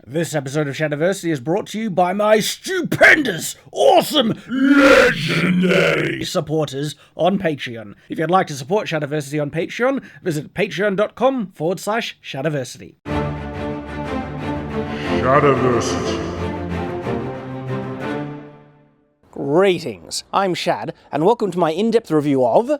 This episode of Shadiversity is brought to you by my stupendous, awesome, legendary supporters on Patreon. If you'd like to support Shadiversity on Patreon, visit patreon.com/Shadiversity. Shadiversity. Greetings, I'm Shad, and welcome to my in-depth review of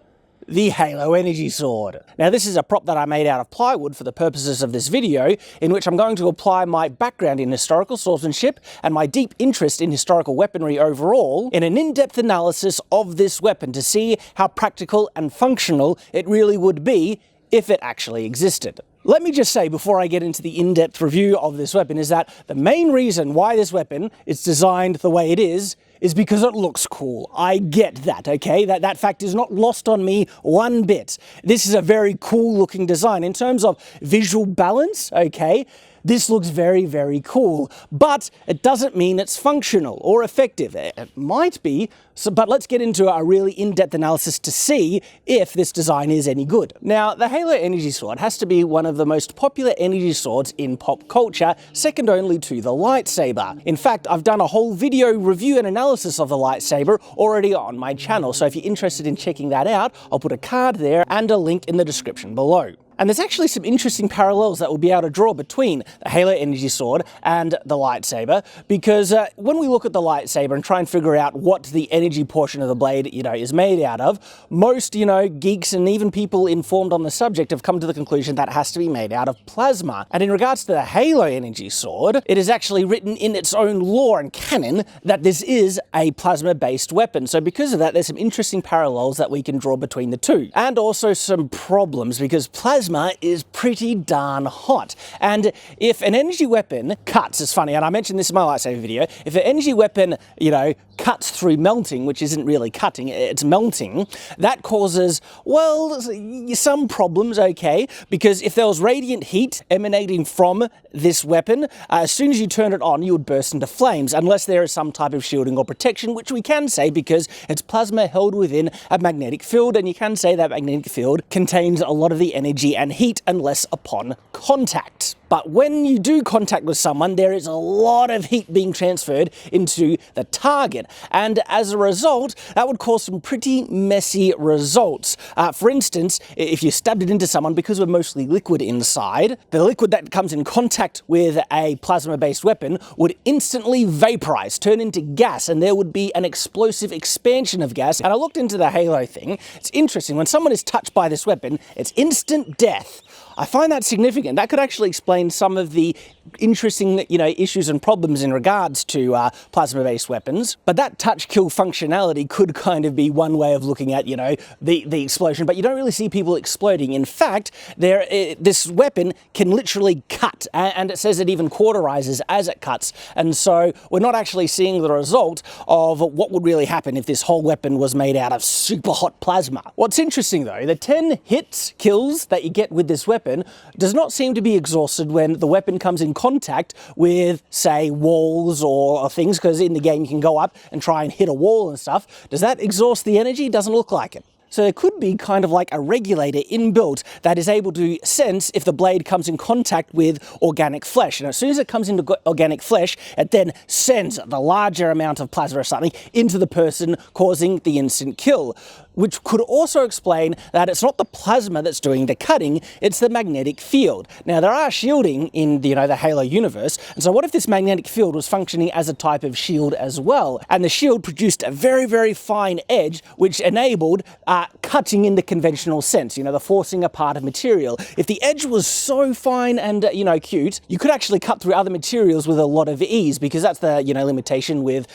the Halo Energy Sword. Now this is a prop that I made out of plywood for the purposes of this video, in which I'm going to apply my background in historical swordsmanship and my deep interest in historical weaponry overall in an in-depth analysis of this weapon to see how practical and functional it really would be if it actually existed. Let me just say before I get into the in-depth review of this weapon is that the main reason why this weapon is designed the way it is because it looks cool. I get that, okay? That fact is not lost on me one bit. This is a very cool looking design. In terms of visual balance, okay, this looks very, very cool, but it doesn't mean it's functional or effective. It might be, but let's get into a really in-depth analysis to see if this design is any good. Now, the Halo Energy Sword has to be one of the most popular energy swords in pop culture, second only to the lightsaber. In fact, I've done a whole video review and analysis of the lightsaber already on my channel, so if you're interested in checking that out, I'll put a card there and a link in the description below. And there's actually some interesting parallels that we'll be able to draw between the Halo Energy Sword and the lightsaber, because when we look at the lightsaber and try and figure out what the energy portion of the blade, is made out of, most, geeks and even people informed on the subject have come to the conclusion that it has to be made out of plasma. And in regards to the Halo Energy Sword, it is actually written in its own lore and canon that this is a plasma-based weapon. So because of that, there's some interesting parallels that we can draw between the two. And also some problems, because plasma is pretty darn hot. And if an energy weapon cuts, it's funny, and I mentioned this in my lightsaber video, if an energy weapon, cuts through melting, which isn't really cutting, it's melting, that causes, well, some problems, okay? Because if there was radiant heat emanating from this weapon, as soon as you turn it on, you would burst into flames, unless there is some type of shielding or protection, which we can say because it's plasma held within a magnetic field, and you can say that magnetic field contains a lot of the energy and heat unless upon contact. But when you do contact with someone, there is a lot of heat being transferred into the target. And as a result, that would cause some pretty messy results. For instance, if you stabbed it into someone, because we're mostly liquid inside, the liquid that comes in contact with a plasma-based weapon would instantly vaporize, turn into gas, and there would be an explosive expansion of gas. And I looked into the Halo thing. It's interesting. When someone is touched by this weapon, it's instant death. I find that significant. That could actually explain some of the interesting, issues and problems in regards to plasma-based weapons. But that touch-kill functionality could kind of be one way of looking at, the explosion. But you don't really see people exploding. In fact, this weapon can literally cut, and it says it even cauterizes as it cuts. And so we're not actually seeing the result of what would really happen if this whole weapon was made out of super hot plasma. What's interesting, though, the 10 kills that you get with this weapon does not seem to be exhausted when the weapon comes in contact with, say, walls or things, because in the game you can go up and try and hit a wall and stuff. Does that exhaust the energy? Doesn't look like it. So there could be kind of like a regulator inbuilt that is able to sense if the blade comes in contact with organic flesh. And as soon as it comes into organic flesh, it then sends the larger amount of plasma or something into the person, causing the instant kill. Which could also explain that it's not the plasma that's doing the cutting, it's the magnetic field. Now, there are shielding in the Halo universe, and so what if this magnetic field was functioning as a type of shield as well? And the shield produced a very, very fine edge, which enabled cutting in the conventional sense, the forcing apart of material. If the edge was so fine and, cute, you could actually cut through other materials with a lot of ease, because that's the, limitation with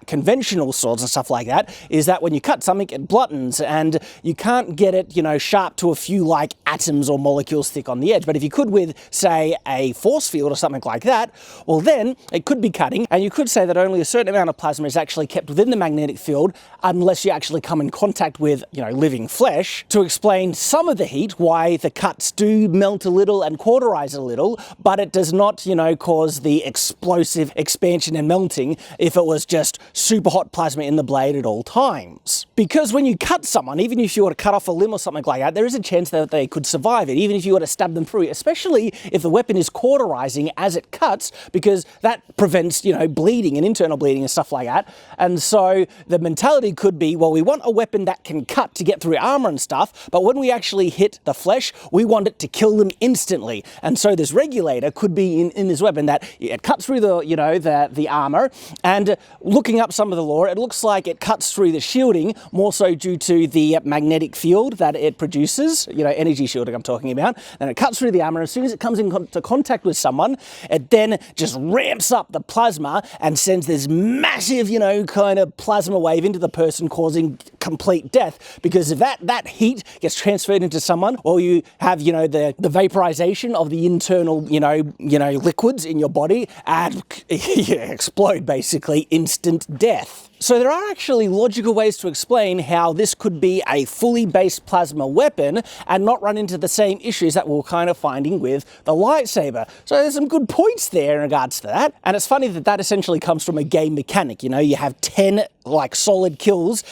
conventional swords and stuff like that, is that when you cut something, it bluntens, and you can't get it, sharp to a few atoms or molecules thick on the edge. But if you could with, say, a force field or something like that, well then it could be cutting, and you could say that only a certain amount of plasma is actually kept within the magnetic field unless you actually come in contact with, living flesh, to explain some of the heat, why the cuts do melt a little and cauterize a little, but it does not, cause the explosive expansion and melting if it was just super hot plasma in the blade at all times. Because when you cut cut someone, even if you were to cut off a limb or something like that, there is a chance that they could survive it, even if you were to stab them through, especially if the weapon is cauterizing as it cuts, because that prevents, you know, bleeding and internal bleeding and stuff like that. And so the mentality could be, well, we want a weapon that can cut to get through armor and stuff, but when we actually hit the flesh, we want it to kill them instantly. And so this regulator could be in this weapon that it cuts through the, you know, the armor, and looking up some of the lore, it looks like it cuts through the shielding, more so due to the magnetic field that it produces, you know, energy shielding I'm talking about, and it cuts through the armor. As soon as it comes into contact with someone, it then just ramps up the plasma and sends this massive, you know, kind of plasma wave into the person, causing complete death, because if that heat gets transferred into someone, or you have, you know, the vaporization of the internal, you know, liquids in your body, and you explode, basically, instant death. So there are actually logical ways to explain how this could be a fully based plasma weapon and not run into the same issues that we're kind of finding with the lightsaber. So there's some good points there in regards to that. And it's funny that that essentially comes from a game mechanic. You know, you have 10 like solid kills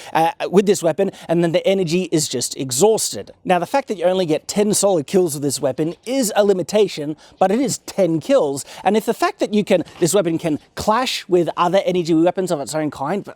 with this weapon, and then the energy is just exhausted. Now, the fact that you only get 10 solid kills with this weapon is a limitation, but it is 10 kills. And if the fact that this weapon can clash with other energy weapons of its own kind,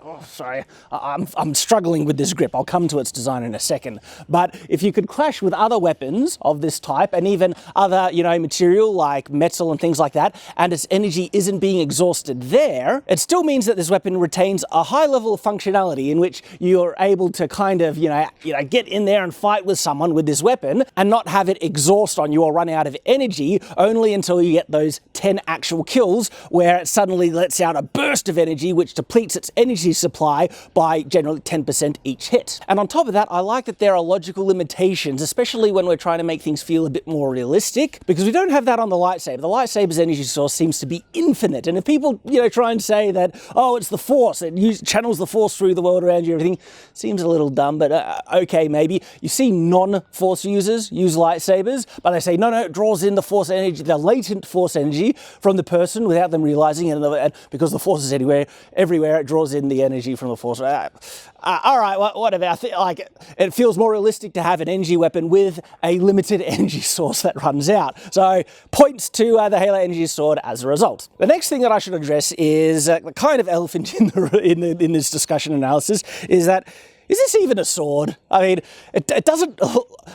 I'm struggling with this grip. I'll come to its design in a second. But if you could clash with other weapons of this type, and even other, you know, material like metal and things like that, and its energy isn't being exhausted there, it still means that this weapon retains a high level of functionality in which you're able to kind of, you know, get in there and fight with someone with this weapon and not have it exhaust on you or run out of energy only until you get those 10 actual kills, where it suddenly lets out a burst of energy which depletes its energy supply by generally 10% each hit. And on top of that, I like that there are logical limitations, especially when we're trying to make things feel a bit more realistic, because we don't have that on the lightsaber. The lightsaber's energy source seems to be infinite, and if people, you know, try and say that, oh, it's the Force, it channels the Force through the world around you, everything seems a little dumb, but okay, maybe. You see non-Force users use lightsabers, but they say, no, it draws in the Force energy, the latent Force energy from the person without them realizing it, and because the Force is everywhere, it draws in the energy from the Force. All right, whatever. I think like it feels more realistic to have an energy weapon with a limited energy source that runs out. So points to the Halo energy sword as a result. The next thing that I should address is the kind of elephant in this discussion analysis is that, is this even a sword? I mean, it doesn't...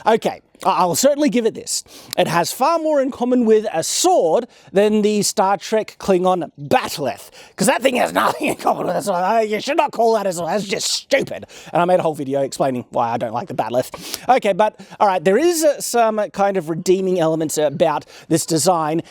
Okay, I'll certainly give it this. It has far more in common with a sword than the Star Trek Klingon bat'leth, because that thing has nothing in common with a sword. You should not call that a sword. That's just stupid. And I made a whole video explaining why I don't like the bat'leth. Okay, but all right, there is some kind of redeeming elements about this design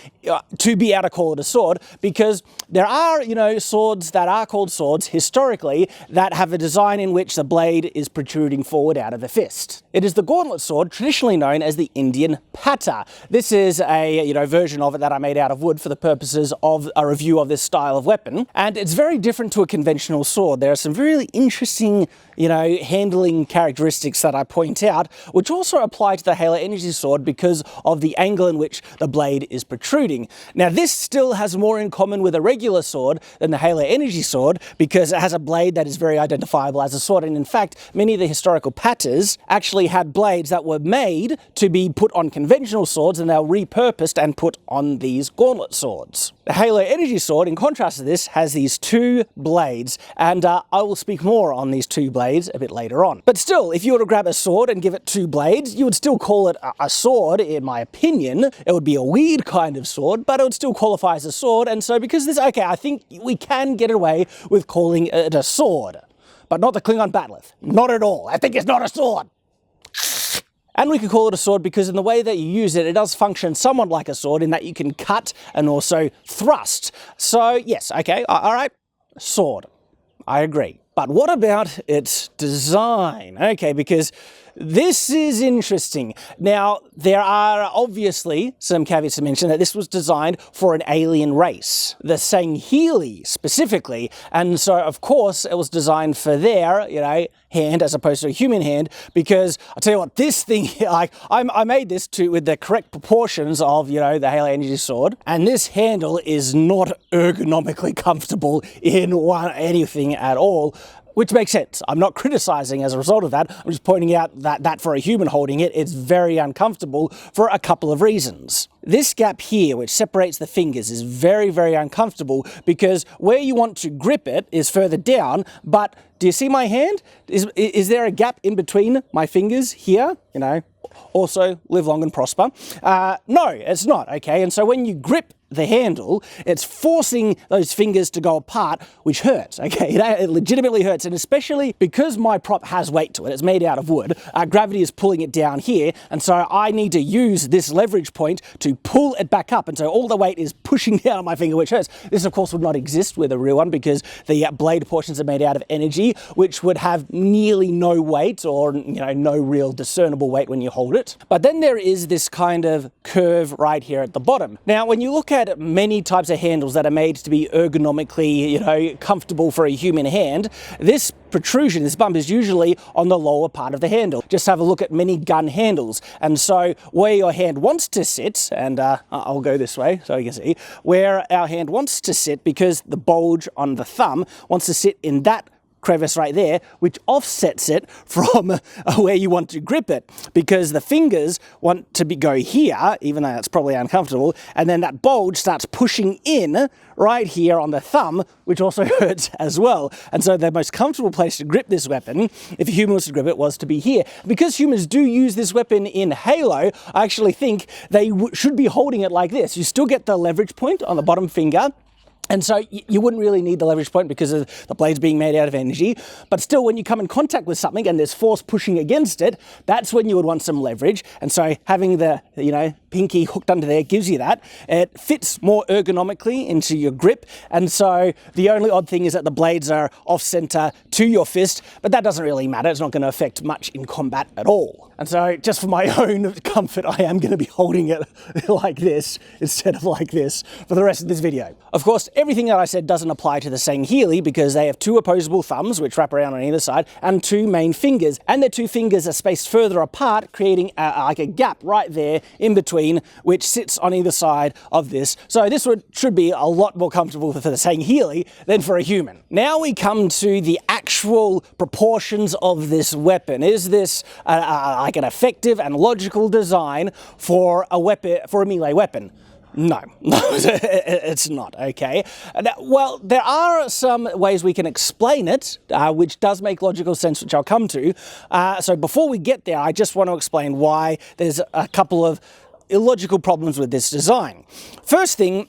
to be able to call it a sword, because there are, you know, swords that are called swords historically that have a design in which the blade is protruding forward out of the fist. It is the gauntlet sword, traditionally known as the Indian Pata. This is a, you know, version of it that I made out of wood for the purposes of a review of this style of weapon, and it's very different to a conventional sword. There are some really interesting, you know, handling characteristics that I point out, which also apply to the Halo energy sword because of the angle in which the blade is protruding. Now, this still has more in common with a regular sword than the Halo energy sword, because it has a blade that is very identifiable as a sword, and in fact, many of the historical patas actually had blades that were made to be put on conventional swords, and they were repurposed and put on these gauntlet swords. The Halo energy sword, in contrast to this, has these two blades, and I will speak more on these two blades a bit later on. But still, if you were to grab a sword and give it two blades, you would still call it a sword, in my opinion. It would be a weird kind of sword, but it would still qualify as a sword, and so because this, okay, I think we can get away with calling it a sword, but not the Klingon bat'leth. Not at all. I think it's not a sword. And we could call it a sword because in the way that you use it, it does function somewhat like a sword in that you can cut and also thrust. So yes, okay, all right, sword. I agree. But what about its design? Okay, because this is interesting. Now, there are obviously some caveats to mention that this was designed for an alien race, the Sangheili specifically, and so of course it was designed for their, you know, hand as opposed to a human hand, because I'll tell you what, this thing, like, I made this with the correct proportions of, you know, the Halo energy sword, and this handle is not ergonomically comfortable in anything at all. Which makes sense. I'm not criticizing as a result of that. I'm just pointing out that for a human holding it, it's very uncomfortable for a couple of reasons. This gap here, which separates the fingers, is very, very uncomfortable because where you want to grip it is further down, but do you see my hand? Is there a gap in between my fingers here? You know, also live long and prosper. No, it's not, okay? And so when you grip the handle, it's forcing those fingers to go apart, which hurts, okay? It legitimately hurts, and especially because my prop has weight to it, it's made out of wood, gravity is pulling it down here, and so I need to use this leverage point to pull it back up, and so all the weight is pushing down on my finger, which hurts. This, of course, would not exist with a real one because the blade portions are made out of energy, which would have nearly no weight or, you know, no real discernible weight when you hold it. But then there is this kind of curve right here at the bottom. Now, when you look at many types of handles that are made to be ergonomically, you know, comfortable for a human hand, this protrusion, this bump, is usually on the lower part of the handle. Just have a look at many gun handles. And so where your hand wants to sit, and I'll go this way so you can see, where our hand wants to sit, because the bulge on the thumb wants to sit in that crevice right there, which offsets it from where you want to grip it, because the fingers want to go here, even though that's probably uncomfortable, and then that bulge starts pushing in right here on the thumb, which also hurts as well. And so the most comfortable place to grip this weapon, if a human was to grip it, was to be here. Because humans do use this weapon in Halo, I actually think they should be holding it like this. You still get the leverage point on the bottom finger, and so you wouldn't really need the leverage point because of the blades being made out of energy. But still, when you come in contact with something and there's force pushing against it, that's when you would want some leverage. And so having the, you know, pinky hooked under there gives you that. It fits more ergonomically into your grip. And so the only odd thing is that the blades are off center to your fist, but that doesn't really matter. It's not going to affect much in combat at all. And so just for my own comfort, I am going to be holding it like this instead of like this for the rest of this video. Of course, everything that I said doesn't apply to the Sangheili because they have two opposable thumbs, which wrap around on either side, and two main fingers. And their two fingers are spaced further apart, creating like a gap right there in between, which sits on either side of this. So this should be a lot more comfortable for the Sangheili than for a human. Now we come to the actual proportions of this weapon. Is this like an effective and logical design for a weapon, for a melee weapon? No, it's not, okay? Well, there are some ways we can explain it, which does make logical sense, which I'll come to. So before we get there, I just want to explain why there's a couple of illogical problems with this design. First thing,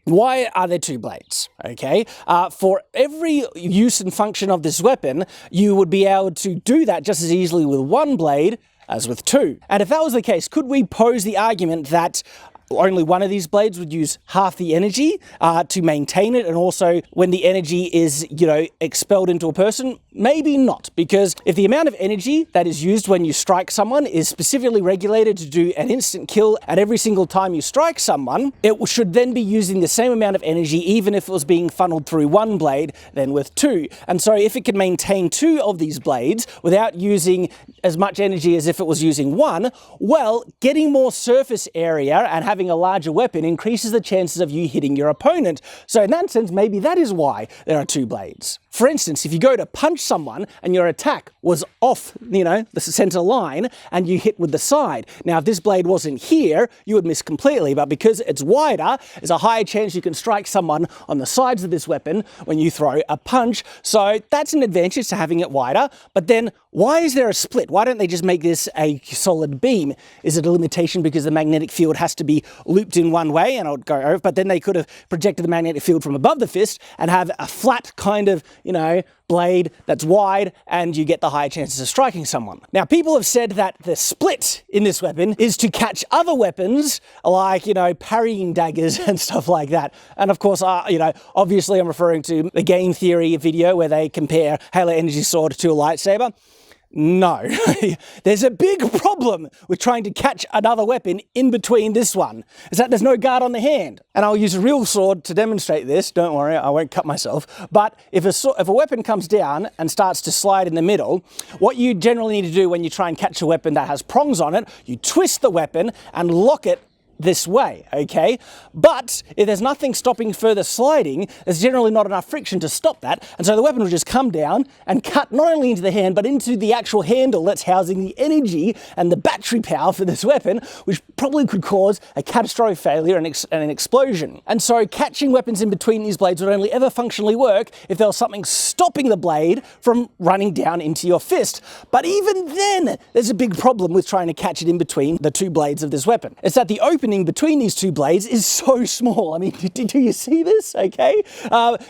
why are there two blades? Okay, for every use and function of this weapon, you would be able to do that just as easily with one blade as with two. And if that was the case, could we pose the argument that only one of these blades would use half the energy to maintain it, and also when the energy is, you know, expelled into a person? Maybe not, because if the amount of energy that is used when you strike someone is specifically regulated to do an instant kill at every single time you strike someone, it should then be using the same amount of energy even if it was being funneled through one blade than with two. And so if it can maintain two of these blades without using as much energy as if it was using one, well, getting more surface area and having a larger weapon increases the chances of you hitting your opponent. So in that sense, maybe that is why there are two blades. For instance, if you go to punch someone and your attack was off, you know, the center line, and you hit with the side. Now, if this blade wasn't here, you would miss completely, but because it's wider, there's a higher chance you can strike someone on the sides of this weapon when you throw a punch. So that's an advantage to having it wider. But then why is there a split? Why don't they just make this a solid beam? Is it a limitation because the magnetic field has to be looped in one way and it would go over, but then they could have projected the magnetic field from above the fist and have a flat kind of, you know, blade that's wide, and you get the higher chances of striking someone. Now, people have said that the split in this weapon is to catch other weapons, like, you know, parrying daggers and stuff like that. And of course, you know, obviously I'm referring to the game theory video where they compare Halo Energy Sword to a lightsaber. No, there's a big problem with trying to catch another weapon in between this one, is that there's no guard on the hand. And I'll use a real sword to demonstrate this, don't worry, I won't cut myself. But if a weapon comes down and starts to slide in the middle, what you generally need to do when you try and catch a weapon that has prongs on it, you twist the weapon and lock it this way, okay? But if there's nothing stopping further sliding, there's generally not enough friction to stop that, and so the weapon will just come down and cut not only into the hand, but into the actual handle that's housing the energy and the battery power for this weapon, which probably could cause a catastrophic failure and an explosion. And so catching weapons in between these blades would only ever functionally work if there was something stopping the blade from running down into your fist. But even then, there's a big problem with trying to catch it in between the two blades of this weapon. It's that the opening between these two blades is so small. I mean, do you see this? Okay.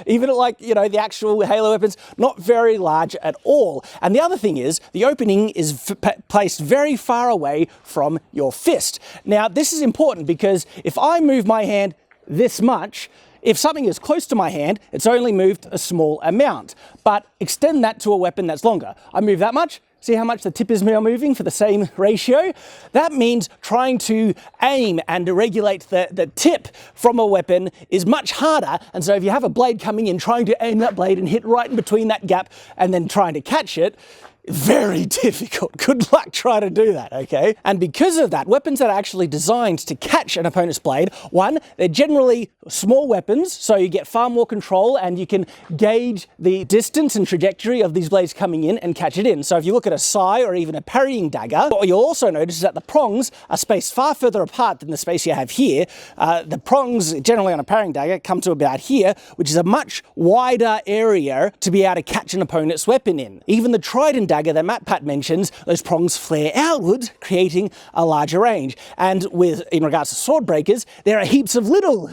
Even like, you know, the actual Halo weapons, not very large at all. And the other thing is, the opening is placed very far away from your fist. Now, this is important because if I move my hand this much, if something is close to my hand, it's only moved a small amount. But extend that to a weapon that's longer. I move that much. See how much the tip is now moving for the same ratio? That means trying to aim and regulate the tip from a weapon is much harder. And so if you have a blade coming in, trying to aim that blade and hit right in between that gap and then trying to catch it, very difficult. Good luck trying to do that, okay? And because of that, weapons that are actually designed to catch an opponent's blade, one, they're generally small weapons, so you get far more control and you can gauge the distance and trajectory of these blades coming in and catch it in. So if you look at a sai or even a parrying dagger, what you'll also notice is that the prongs are spaced far further apart than the space you have here. The prongs, generally on a parrying dagger, come to about here, which is a much wider area to be able to catch an opponent's weapon in. Even the trident dagger that MatPat mentions, those prongs flare outwards, creating a larger range. And in regards to sword breakers, there are heaps of little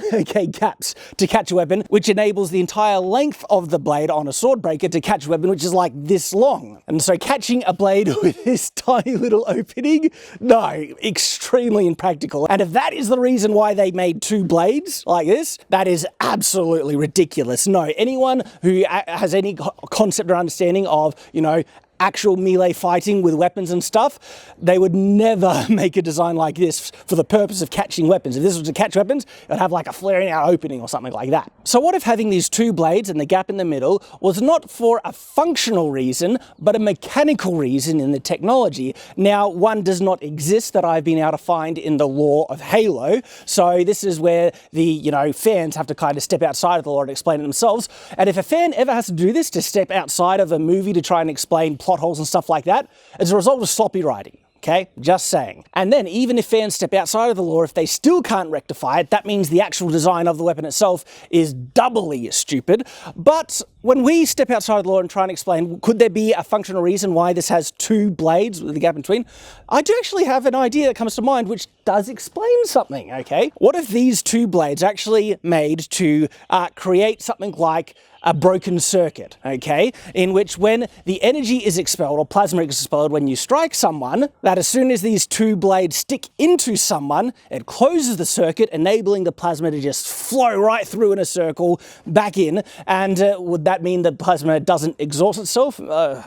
gaps to catch a weapon, which enables the entire length of the blade on a sword breaker to catch a weapon, which is like this long. And so catching a blade with this tiny little opening, no, extremely impractical. And if that is the reason why they made two blades like this, that is absolutely ridiculous. No, anyone who has any concept or understanding of, you know, actual melee fighting with weapons and stuff, they would never make a design like this for the purpose of catching weapons. If this was to catch weapons, it would have like a flaring out opening or something like that. So what if having these two blades and the gap in the middle was not for a functional reason, but a mechanical reason in the technology? Now, one does not exist that I've been able to find in the lore of Halo. So this is where the, you know, fans have to kind of step outside of the lore and explain it themselves. And if a fan ever has to do this, to step outside of a movie to try and explain plot holes and stuff like that, as a result of sloppy writing. Okay, just saying. And then even if fans step outside of the lore, if they still can't rectify it, that means the actual design of the weapon itself is doubly stupid. But when we step outside of the lore and try and explain, could there be a functional reason why this has two blades with the gap in between? I do actually have an idea that comes to mind which does explain something, okay? What if these two blades are actually made to create something like a broken circuit, okay? In which when the energy is expelled, or plasma is expelled when you strike someone, that as soon as these two blades stick into someone, it closes the circuit, enabling the plasma to just flow right through in a circle back in. And would that mean that plasma doesn't exhaust itself?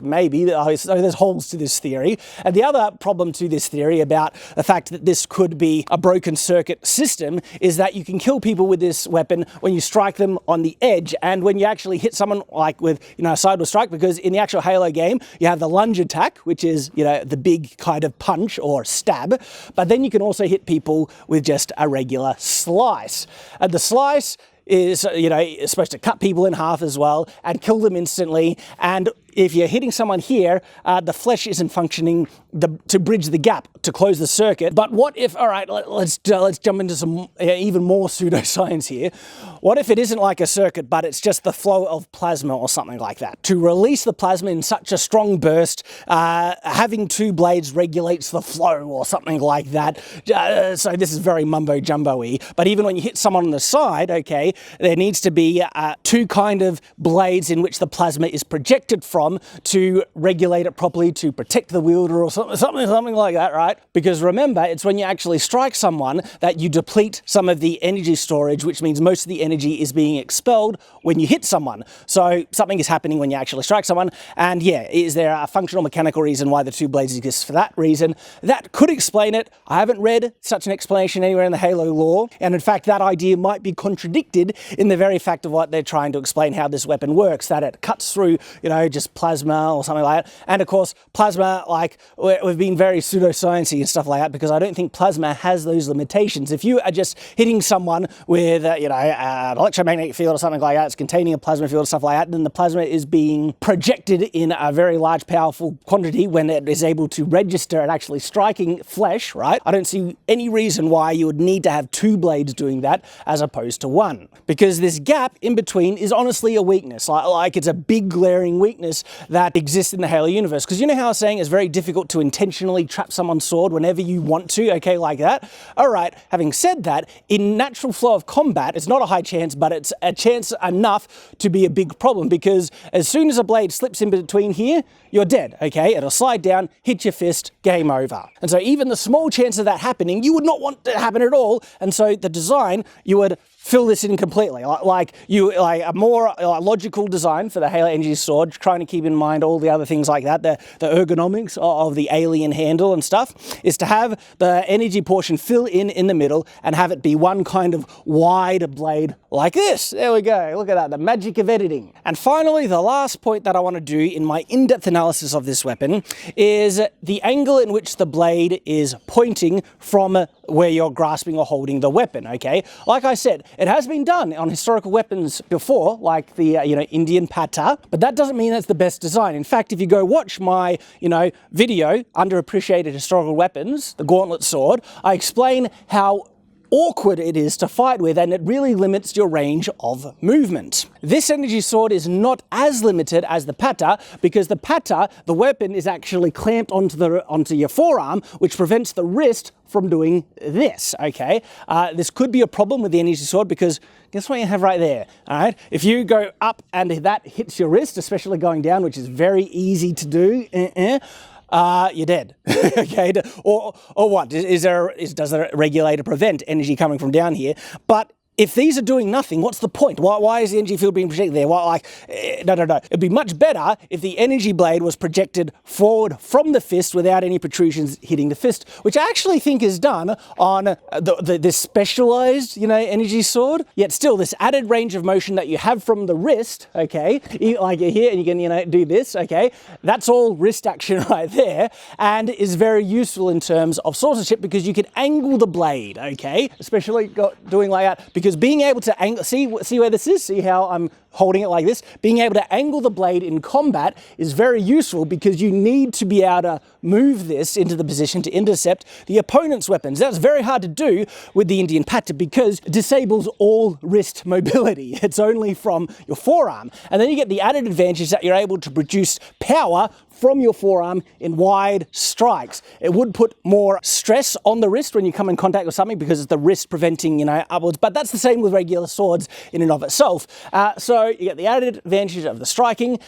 Maybe. There's holes to this theory. And the other problem to this theory about the fact that this could be a broken circuit system is that you can kill people with this weapon when you strike them on the edge, and when you actually hit someone like with, you know, a sideward strike, because in the actual Halo game, you have the lunge attack, which is, you know, the big kind of punch or stab, but then you can also hit people with just a regular slice. And the slice is, you know, supposed to cut people in half as well and kill them instantly. And if you're hitting someone here, the flesh isn't functioning to bridge the gap, to close the circuit. But what if, all right, let's jump into some even more pseudoscience here. What if it isn't like a circuit, but it's just the flow of plasma or something like that? To release the plasma in such a strong burst, having two blades regulates the flow or something like that. So this is very mumbo-jumbo-y. But even when you hit someone on the side, okay, there needs to be two kind of blades in which the plasma is projected from to regulate it properly, to protect the wielder or something like that, right? Because remember, it's when you actually strike someone that you deplete some of the energy storage, which means most of the energy is being expelled when you hit someone. So something is happening when you actually strike someone. And yeah, is there a functional mechanical reason why the two blades exist for that reason? That could explain it. I haven't read such an explanation anywhere in the Halo lore. And in fact, that idea might be contradicted in the very fact of what they're trying to explain how this weapon works, that it cuts through, you know, just with plasma or something like that. And of course, plasma, like, we've been very pseudoscience-y and stuff like that, because I don't think plasma has those limitations. If you are just hitting someone with, an electromagnetic field or something like that, it's containing a plasma field or stuff like that, then the plasma is being projected in a very large, powerful quantity when it is able to register and actually striking flesh, right? I don't see any reason why you would need to have two blades doing that as opposed to one. Because this gap in between is honestly a weakness. Like it's a big glaring weakness that exists in the Halo universe. Because you know how I was saying it's very difficult to intentionally trap someone's sword whenever you want to, okay, like that? All right, having said that, in natural flow of combat, it's not a high chance, but it's a chance enough to be a big problem, because as soon as a blade slips in between here, you're dead, okay? It'll slide down, hit your fist, game over. And so even the small chance of that happening, you would not want to happen at all. And so the design, you would fill this in completely. Like a more logical design for the Halo Energy Sword, trying to keep in mind all the other things like that, the ergonomics of the alien handle and stuff, is to have the energy portion fill in the middle and have it be one kind of wide blade like this. There we go. Look at that, the magic of editing. And finally, the last point that I want to do in my in-depth analysis of this weapon is the angle in which the blade is pointing from where you're grasping or holding the weapon, okay? Like I said, it has been done on historical weapons before, like the Indian Pata, but that doesn't mean that's the best design. In fact, if you go watch my video, Underappreciated Historical Weapons, the Gauntlet Sword, I explain how awkward it is to fight with, and it really limits your range of movement. This energy sword is not as limited as the Pata, because the Pata, the weapon, is actually clamped onto your forearm, which prevents the wrist from doing this, okay? This could be a problem with the energy sword, because guess what you have right there, all right? If you go up and that hits your wrist, especially going down, which is very easy to do, you're dead. Okay, or what? Does the regulator prevent energy coming from down here? But if these are doing nothing, what's the point? Why is the energy field being projected there? No. It'd be much better if the energy blade was projected forward from the fist without any protrusions hitting the fist, which I actually think is done on this specialized, energy sword. Yet still, this added range of motion that you have from the wrist, okay, like you're here and you can, do this, okay, that's all wrist action right there, and is very useful in terms of swordsmanship, because you can angle the blade, okay, especially doing like that, because being able to angle, see where this is? See how I'm holding it like this? Being able to angle the blade in combat is very useful, because you need to be able to move this into the position to intercept the opponent's weapons. That's very hard to do with the Indian Pata, because it disables all wrist mobility. It's only from your forearm. And then you get the added advantage that you're able to produce power from your forearm in wide strikes. It would put more stress on the wrist when you come in contact with something, because it's the wrist preventing, upwards. But that's the same with regular swords in and of itself. So you get the added advantage of the striking.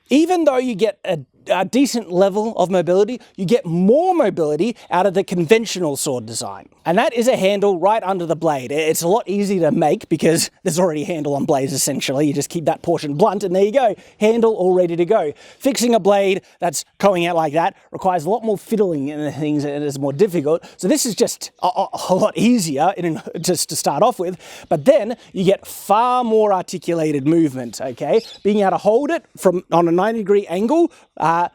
Even though you get a decent level of mobility, you get more mobility out of the conventional sword design. And that is a handle right under the blade. It's a lot easier to make, because there's already a handle on blades, essentially. You just keep that portion blunt, and there you go. Handle all ready to go. Fixing a blade that's going out like that requires a lot more fiddling and things, and it's more difficult. So this is just a lot easier just to start off with. But then you get far more articulated movement, okay? Being able to hold it on a 90-degree angle,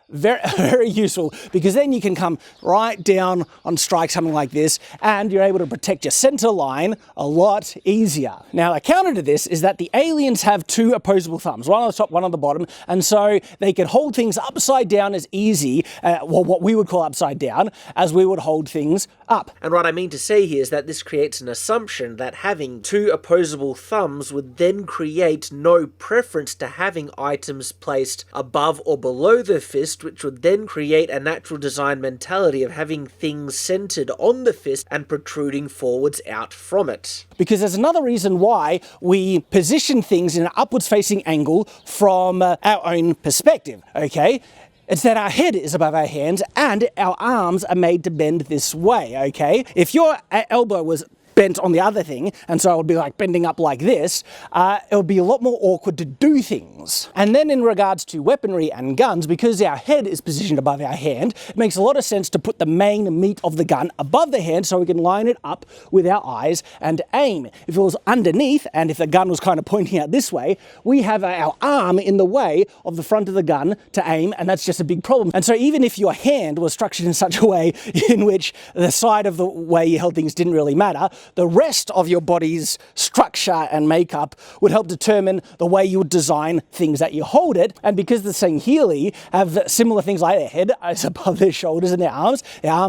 very, very useful, because then you can come right down on strike, something like this, and you're able to protect your center line a lot easier. Now, a counter to this is that the aliens have two opposable thumbs, one on the top, one on the bottom, and so they can hold things upside down as easy, what we would call upside down, as we would hold things up. And what I mean to say here is that this creates an assumption that having two opposable thumbs would then create no preference to having items placed above or below the fist, which would then create a natural design mentality of having things centered on the fist and protruding forwards out from it. Because there's another reason why we position things in an upwards facing angle from our own perspective, okay? It's that our head is above our hands and our arms are made to bend this way, okay? If your elbow was bent on the other thing, and so I would be like bending up like this, it would be a lot more awkward to do things. And then in regards to weaponry and guns, because our head is positioned above our hand, it makes a lot of sense to put the main meat of the gun above the hand so we can line it up with our eyes and aim. If it was underneath, and if the gun was kind of pointing out this way, we have our arm in the way of the front of the gun to aim, and that's just a big problem. And so even if your hand was structured in such a way in which the side of the way you held things didn't really matter, the rest of your body's structure and makeup would help determine the way you would design things that you hold it. And because the Sangheili have similar things like their head is above their shoulders and their arms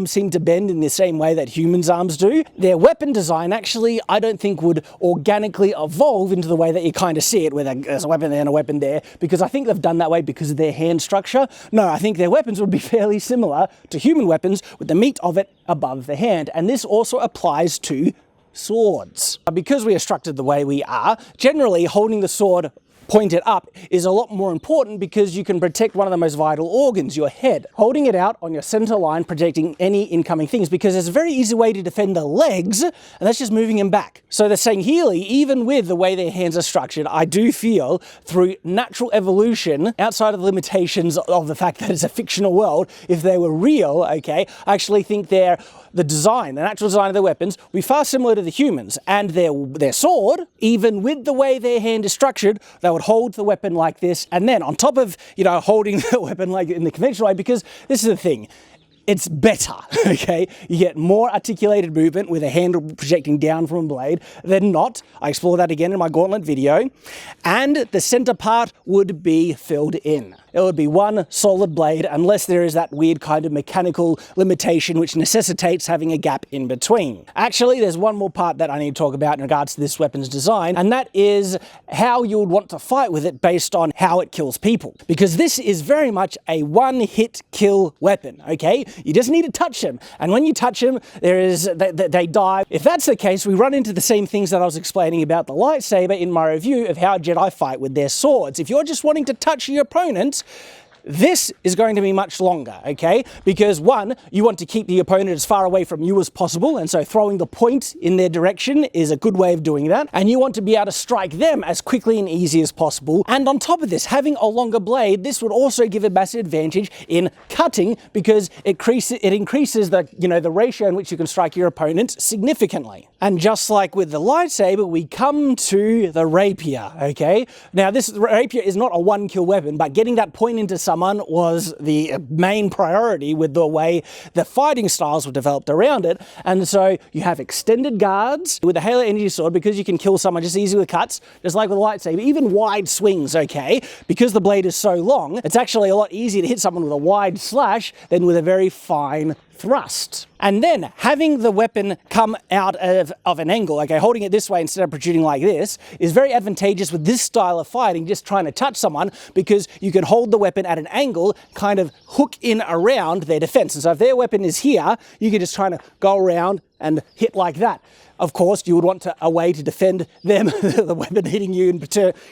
seem to bend in the same way that humans' arms do, their weapon design actually, I don't think, would organically evolve into the way that you kind of see it, where there's a weapon there and a weapon there, because I think they've done that way because of their hand structure. No, I think their weapons would be fairly similar to human weapons with the meat of it above the hand. And this also applies to swords. Because we are structured the way we are, generally holding the sword pointed up is a lot more important because you can protect one of the most vital organs, your head. Holding it out on your center line, protecting any incoming things, because there's a very easy way to defend the legs, and that's just moving them back. So the Sangheili, even with the way their hands are structured, I do feel through natural evolution, outside of the limitations of the fact that it's a fictional world, if they were real, okay, I actually think the natural design of their weapons will be far similar to the humans, and their sword, even with the way their hand is structured, they would hold the weapon like this, and then on top of, holding the weapon like in the conventional way, because this is the thing, it's better, okay? You get more articulated movement with a handle projecting down from a blade than not. I explore that again in my gauntlet video. And the center part would be filled in. It would be one solid blade unless there is that weird kind of mechanical limitation which necessitates having a gap in between. Actually, there's one more part that I need to talk about in regards to this weapon's design, and that is how you would want to fight with it based on how it kills people. Because this is very much a one-hit kill weapon, okay? You just need to touch them, and when you touch them, they die. If that's the case, we run into the same things that I was explaining about the lightsaber in my review of how Jedi fight with their swords. If you're just wanting to touch your opponent, this is going to be much longer, okay? Because one, you want to keep the opponent as far away from you as possible, and so throwing the point in their direction is a good way of doing that. And you want to be able to strike them as quickly and easy as possible. And on top of this, having a longer blade, this would also give a massive advantage in cutting, because it increases the ratio in which you can strike your opponent significantly. And just like with the lightsaber, we come to the rapier, okay? Now, this rapier is not a one-kill weapon, but getting that point into someone was the main priority with the way the fighting styles were developed around it. And so you have extended guards with the Halo Energy Sword, because you can kill someone just easy with cuts, just like with the lightsaber. Even wide swings, okay? Because the blade is so long, it's actually a lot easier to hit someone with a wide slash than with a very fine thrust. And then having the weapon come out of an angle, okay, holding it this way instead of protruding like this, is very advantageous with this style of fighting, just trying to touch someone, because you can hold the weapon at an angle, kind of hook in around their defense. And so if their weapon is here, you can just try to go around and hit like that. Of course, you would want a way to defend them, the weapon hitting you in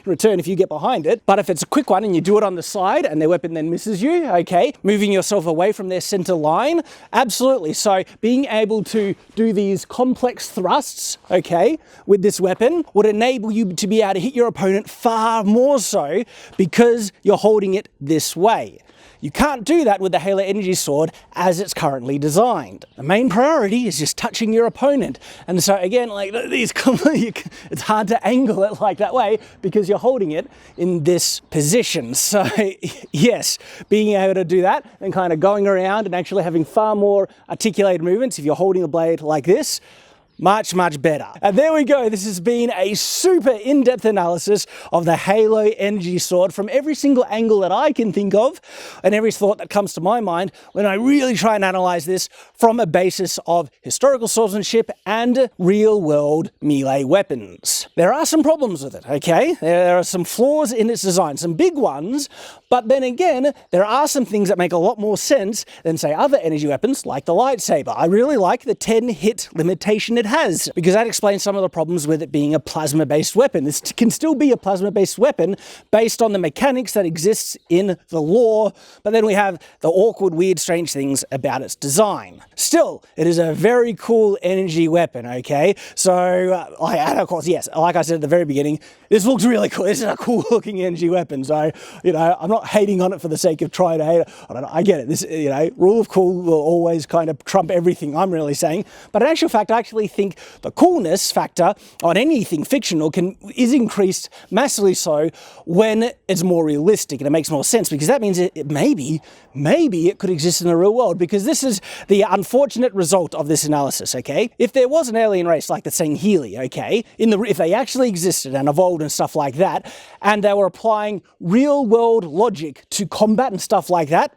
return if you get behind it. But if it's a quick one and you do it on the side and their weapon then misses you, okay, moving yourself away from their center line, absolutely. So being able to do these complex thrusts, okay, with this weapon would enable you to be able to hit your opponent far more so because you're holding it this way. You can't do that with the Halo Energy Sword as it's currently designed. The main priority is just touching your opponent. And so again, like it's hard to angle it like that way because you're holding it in this position. So yes, being able to do that and kind of going around and actually having far more articulated movements if you're holding a blade like this, much, much better. And there we go. This has been a super in-depth analysis of the Halo Energy Sword from every single angle that I can think of and every thought that comes to my mind when I really try and analyze this from a basis of historical swordsmanship and real-world melee weapons. There are some problems with it, okay? There are some flaws in its design, some big ones, But then again, there are some things that make a lot more sense than, say, other energy weapons like the lightsaber. I really like the 10-hit limitation it has, because that explains some of the problems with it being a plasma-based weapon. This can still be a plasma-based weapon based on the mechanics that exists in the lore, but then we have the awkward, weird, strange things about its design. Still, it is a very cool energy weapon, okay? So, and of course, yes, like I said at the very beginning, this looks really cool. This is a cool looking energy weapon. So, I'm not hating on it for the sake of trying to hate it. I get it. This, rule of cool will always kind of trump everything I'm really saying. But in actual fact, I actually think the coolness factor on anything fictional is increased massively so when it's more realistic and it makes more sense, because that means maybe it could exist in the real world, because this is the unfortunate result of this analysis, okay? If there was an alien race like the Sangheili, okay, if they actually existed and evolved and stuff like that, and they were applying real-world logic to combat and stuff like that,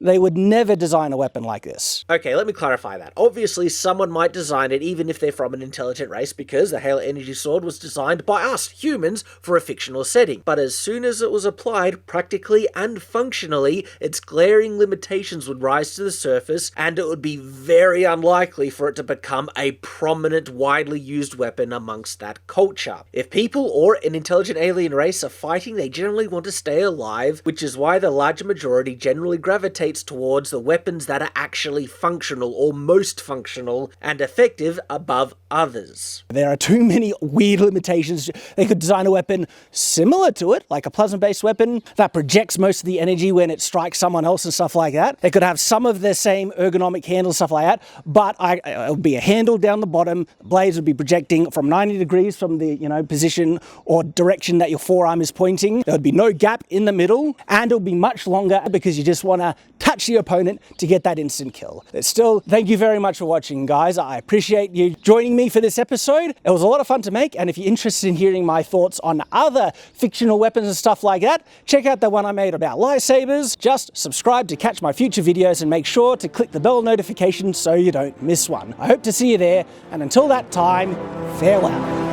they would never design a weapon like this. Okay, let me clarify that. Obviously, someone might design it even if they're from an intelligent race, because the Halo Energy Sword was designed by us, humans, for a fictional setting. But as soon as it was applied, practically and functionally, its glaring limitations would rise to the surface, and it would be very unlikely for it to become a prominent, widely used weapon amongst that culture. If people or an intelligent alien race are fighting, they generally want to stay alive, which is why the larger majority generally gravitate towards the weapons that are actually functional or most functional and effective above others. There are too many weird limitations. They could design a weapon similar to it, like a plasma-based weapon that projects most of the energy when it strikes someone else and stuff like that. They could have some of the same ergonomic handles, stuff like that, but it would be a handle down the bottom. The blades would be projecting from 90 degrees from the position or direction that your forearm is pointing. There would be no gap in the middle, and it would be much longer because you just want to touch the opponent to get that instant kill. But still, thank you very much for watching, guys. I appreciate you joining me for this episode. It was a lot of fun to make, and if you're interested in hearing my thoughts on other fictional weapons and stuff like that, check out the one I made about lightsabers. Just subscribe to catch my future videos and make sure to click the bell notification so you don't miss one. I hope to see you there, and until that time, farewell.